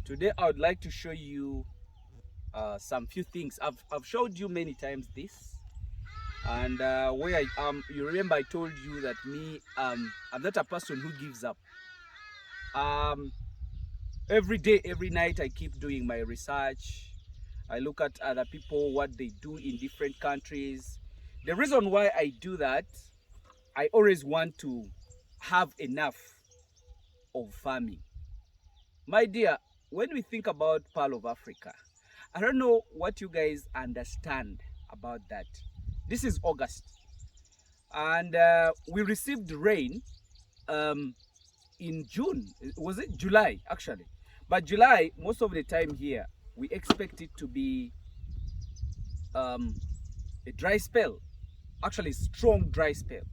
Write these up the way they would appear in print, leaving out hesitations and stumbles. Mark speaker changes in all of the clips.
Speaker 1: Today I would like to show you some few things. I've showed you many times this, and where I am. You remember I told you that me I'm not a person who gives up. Um, every day, every night, I keep doing my research. I look at other people, what they do in different countries. The reason why I do that, I always want to have enough of farming. My dear, when we think about Pearl of Africa, I don't know what you guys understand about that. This is August, and we received rain um, in June. Was it July, actually? But July, most of the time here, we expect it to be um, a dry spell, actually, strong dry spell.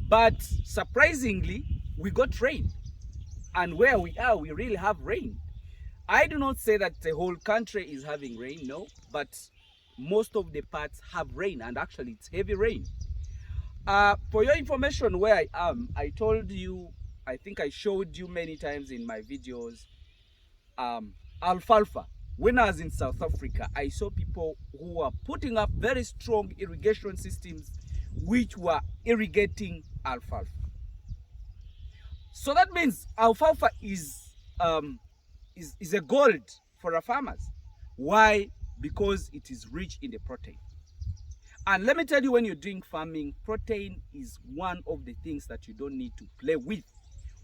Speaker 1: But surprisingly, we got rain. And where we are, we really have rain. I do not say that the whole country is having rain, no, but most of the parts have rain, and actually it's heavy rain. For your information, where I am, I told you, I think I showed you many times in my videos, alfalfa. When I was in South Africa, I saw people who were putting up very strong irrigation systems which were irrigating alfalfa. So that means alfalfa is a gold for our farmers. Why? Because it is rich in the protein. And let me tell you, when you're doing farming, protein is one of the things that you don't need to play with.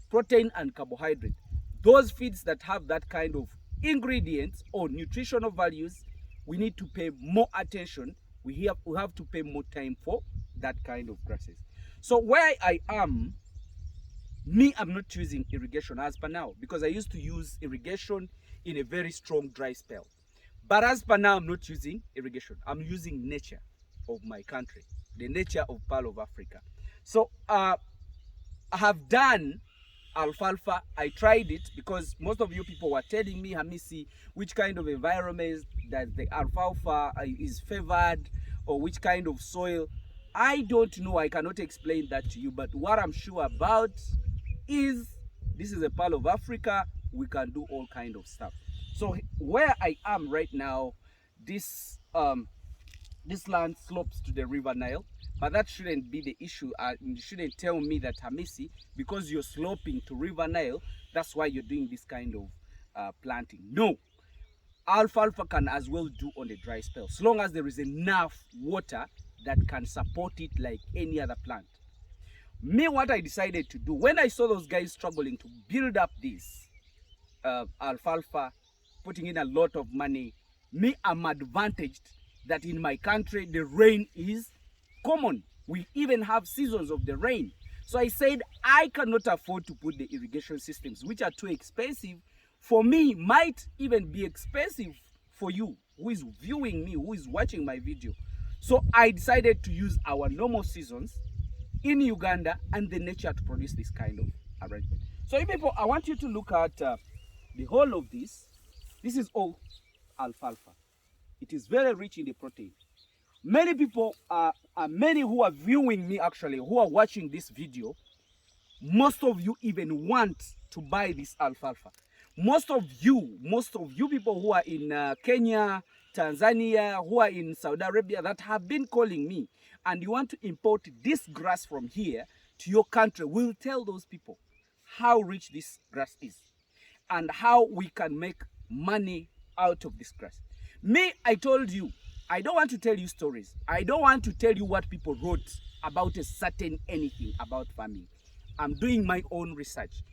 Speaker 1: Protein and carbohydrate. Those feeds that have that kind of ingredients or nutritional values, we need to pay more attention. We have to pay more time for that kind of grasses. So where I am, I'm not using irrigation as per now, because I used to use irrigation in a very strong dry spell. But as per now, I'm not using irrigation. I'm using nature of my country, the nature of Pearl of Africa. So I have done alfalfa. I tried it because most of you people were telling me, Hamiisi, which kind of environment that the alfalfa is favored, or which kind of soil. I don't know. I cannot explain that to you. But what I'm sure about is this is a Pearl of Africa. We can do all kind of stuff. So where I am right now, this land slopes to the River Nile, but that shouldn't be the issue. You shouldn't tell me that, Hamiisi, because you're sloping to River Nile, that's why you're doing this kind of planting. No, alfalfa can as well do on the dry spell, as long as there is enough water that can support it like any other plant. Me, what I decided to do, when I saw those guys struggling to build up this alfalfa, putting in a lot of money, me, I'm advantaged that in my country the rain is common. We even have seasons of the rain. So I said I cannot afford to put the irrigation systems, which are too expensive for me, might even be expensive for you who is viewing me, who is watching my video. So I decided to use our normal seasons in Uganda and the nature to produce this kind of arrangement. So you people, I want you to look at the whole of this. This is all alfalfa. It is very rich in the protein. Many people many who are viewing me, actually, who are watching this video, most of you even want to buy this alfalfa. Most of you people who are in Kenya, Tanzania, who are in Saudi Arabia, that have been calling me, and you want to import this grass from here to your country, will tell those people how rich this grass is and how we can make money out of this grass. Me, I told you, I don't want to tell you stories. I don't want to tell you what people wrote about a certain anything about farming. I'm doing my own research.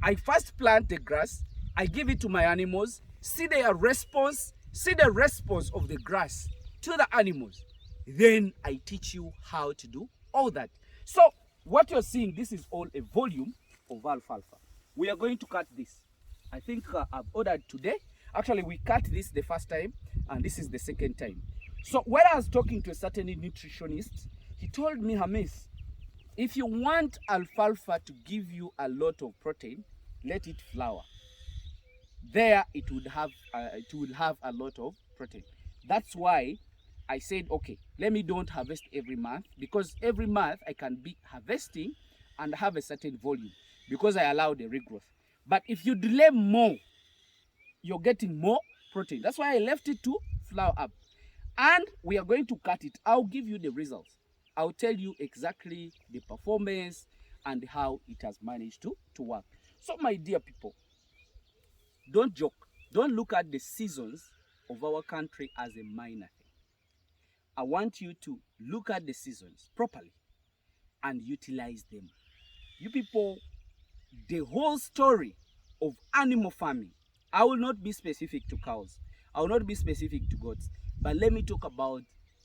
Speaker 1: I first plant the grass, I give it to my animals, see their response, see the response of the grass to the animals. Then I teach you how to do all that. So what you're seeing, this is all a volume of alfalfa. We are going to cut this. I think I've ordered today. Actually, we cut this the first time, and this is the second time. So when I was talking to a certain nutritionist, he told me, Hamiisi, if you want alfalfa to give you a lot of protein, let it flower. There it will have a lot of protein. That's why I said, okay, let me don't harvest every month, because every month I can be harvesting and have a certain volume because I allow the regrowth. But if you delay more, you're getting more protein. That's why I left it to flower up. And we are going to cut it. I'll give you the results. I'll tell you exactly the performance and how it has managed to work. So my dear people, don't joke. Don't look at the seasons of our country as a minor thing. I want you to look at the seasons properly and utilize them. You people, the whole story of animal farming, I will not be specific to cows. I will not be specific to goats. But let me talk about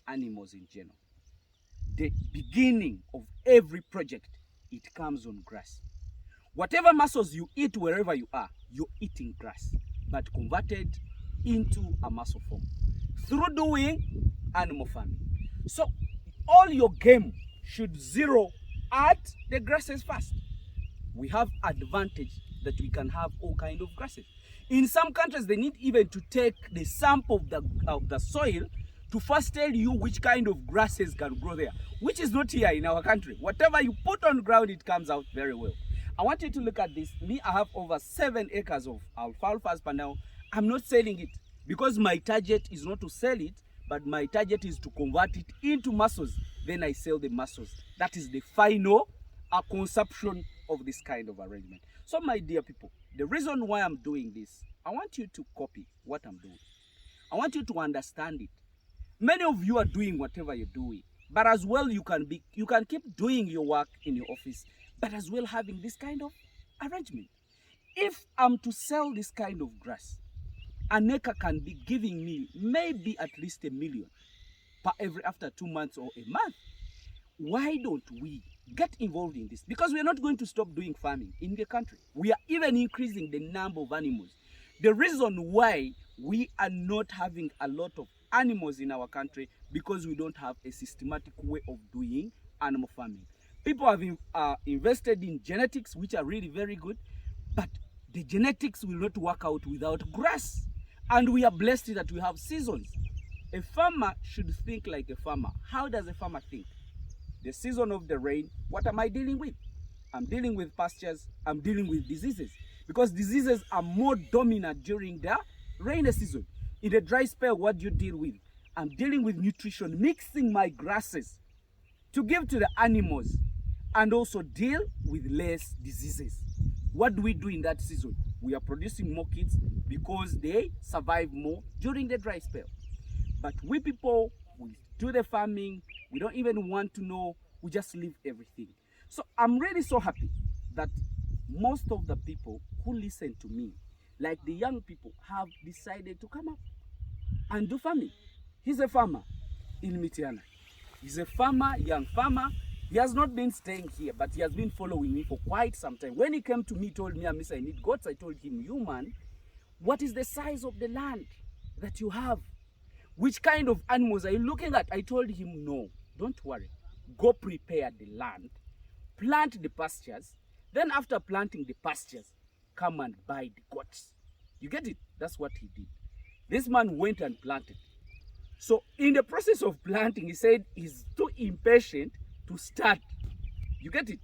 Speaker 1: animals in general. The beginning of every project, it comes on grass. Whatever muscles you eat wherever you are, you're eating grass, but converted into a muscle form through doing animal farming. So all your game should zero at the grasses first. We have advantage that we can have all kind of grasses. In some countries, they need even to take the sample of the soil to first tell you which kind of grasses can grow there, which is not here in our country. Whatever you put on ground, it comes out very well. I want you to look at this. Me, I have over 7 acres of alfalfa per now. I'm not selling it because my target is not to sell it, but my target is to convert it into muscles. Then I sell the muscles. That is the final consumption of this kind of arrangement. So my dear people, the reason why I'm doing this, I want you to copy what I'm doing. I want you to understand it. Many of you are doing whatever you're doing, but as well you can keep doing your work in your office, but as well having this kind of arrangement. If I'm to sell this kind of grass, an acre can be giving me maybe at least $1 million per every after 2 months or a month. Why don't we get involved in this? Because we are not going to stop doing farming in the country. We are even increasing the number of animals. The reason why we are not having a lot of animals in our country, because we don't have a systematic way of doing animal farming. People have invested in genetics, which are really very good, but the genetics will not work out without grass. And we are blessed that we have seasons. A farmer should think like a farmer. How does a farmer think? The season of the rain, what am I dealing with? I'm dealing with pastures, I'm dealing with diseases. Because diseases are more dominant during the rainy season. In the dry spell, what do you deal with? I'm dealing with nutrition, mixing my grasses to give to the animals and also deal with less diseases. What do we do in that season? We are producing more kids because they survive more during the dry spell. But we people, we do the farming, we don't even want to know, we just leave everything. So I'm really so happy that most of the people who listen to me, like the young people, have decided to come up and do farming. He's a farmer in Mitiana. He's a farmer, young farmer. He has not been staying here, but he has been following me for quite some time. When he came to me, told me, Miss, I need goats. I told him, you man, what is the size of the land that you have? Which kind of animals are you looking at? I told him, no, don't worry. Go prepare the land, plant the pastures. Then after planting the pastures, come and buy the goats. You get it? That's what he did. This man went and planted. So in the process of planting, he said he's too impatient to start. You get it?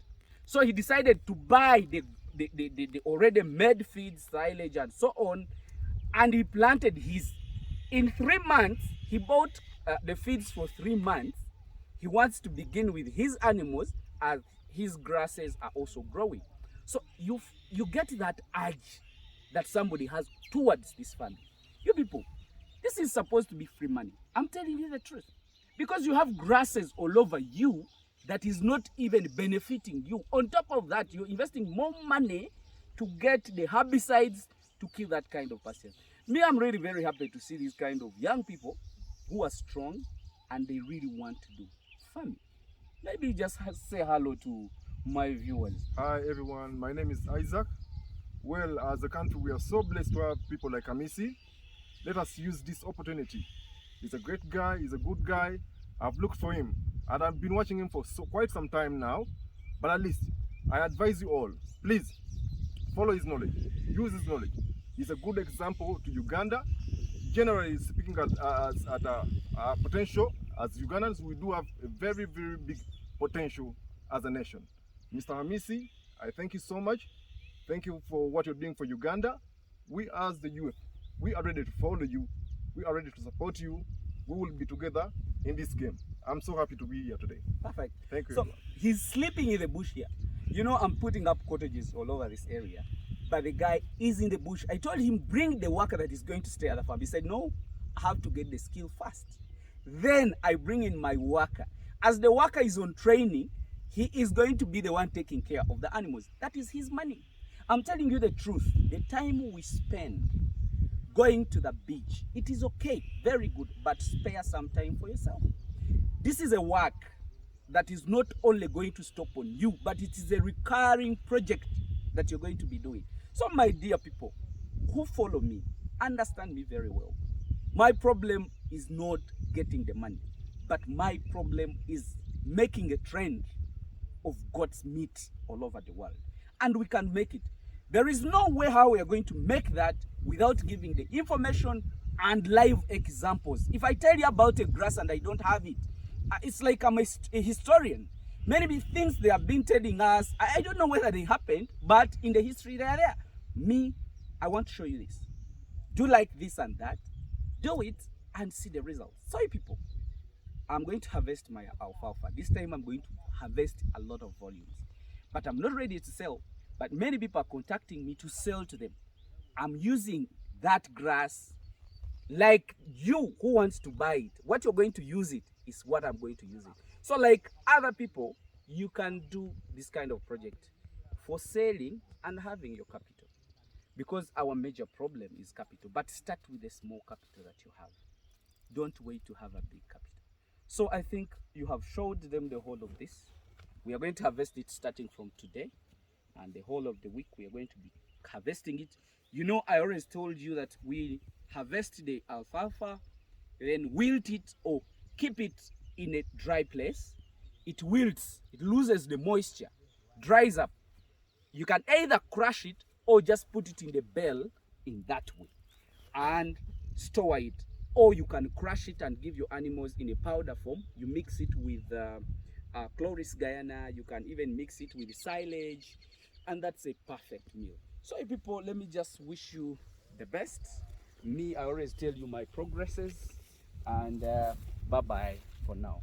Speaker 1: So he decided to buy the already made feeds, silage, and so on, and he planted his. In 3 months, he bought the feeds for 3 months. He wants to begin with his animals as his grasses are also growing. So you get that urge that somebody has towards this farming. You people, this is supposed to be free money. I'm telling you the truth. Because you have grasses all over you that is not even benefiting you. On top of that, you're investing more money to get the herbicides to kill that kind of pasture. Me, I'm really very happy to see these kind of young people who are strong and they really want to do farming. Maybe just say hello to my viewers.
Speaker 2: Hi everyone, my name is Isaac. Well, as a country, we are so blessed to have people like Hamiisi. Let us use this opportunity. He's a great guy, he's a good guy. I've looked for him and I've been watching him for quite some time now. But at least, I advise you all, please follow his knowledge, use his knowledge. He's a good example to Uganda. Generally speaking, at potential, as Ugandans, we do have a very, very big potential as a nation. Mr. Hamiisi, I thank you so much. Thank you for what you're doing for Uganda. We as the youth, We are ready to follow you. We are ready to support you. We will be together in this game. I'm so happy to be here today.
Speaker 1: Perfect.
Speaker 2: Thank you.
Speaker 1: So
Speaker 2: everyone.
Speaker 1: he's sleeping in the bush here. You know, I'm putting up cottages all over this area, but the guy is in the bush. I told him, bring the worker that is going to stay at the farm. He said, no, I have to get the skill first. Then I bring in my worker. As the worker is on training, he is going to be the one taking care of the animals. That is his money. I'm telling you the truth. The time we spend going to the beach, it is okay, very good, but spare some time for yourself. This is a work that is not only going to stop on you, but it is a recurring project that you're going to be doing. So my dear people who follow me, understand me very well. My problem is not getting the money, but my problem is making a trend of God's meat all over the world. And we can make it. There is no way how we are going to make that without giving the information and live examples. If I tell you about a grass and I don't have it, it's like I'm a historian. Many things they have been telling us, I don't know whether they happened, but in the history they are there. Me, I want to show you this. Do like this and that. Do it and see the results. Sorry people, I'm going to harvest my alfalfa. This time I'm going to harvest a lot of volumes. But I'm not ready to sell. But many people are contacting me to sell to them. I'm using that grass like you who wants to buy it. What you're going to use it is what I'm going to use it. So like other people, you can do this kind of project for selling and having your capital. Because our major problem is capital. But start with the small capital that you have. Don't wait to have a big capital. So I think you have showed them the whole of this. We are going to harvest it starting from today. And the whole of the week we are going to be harvesting it. You know, I always told you that we harvest the alfalfa, then wilt it or keep it in a dry place. It wilts, it loses the moisture, dries up. You can either crush it or just put it in the bale in that way and store it. Or you can crush it and give your animals in a powder form. You mix it with Chloris Guyana. You can even mix it with silage. And that's a perfect meal. So people, let me just wish you the best. Me, I always tell you my progresses. And bye-bye for now.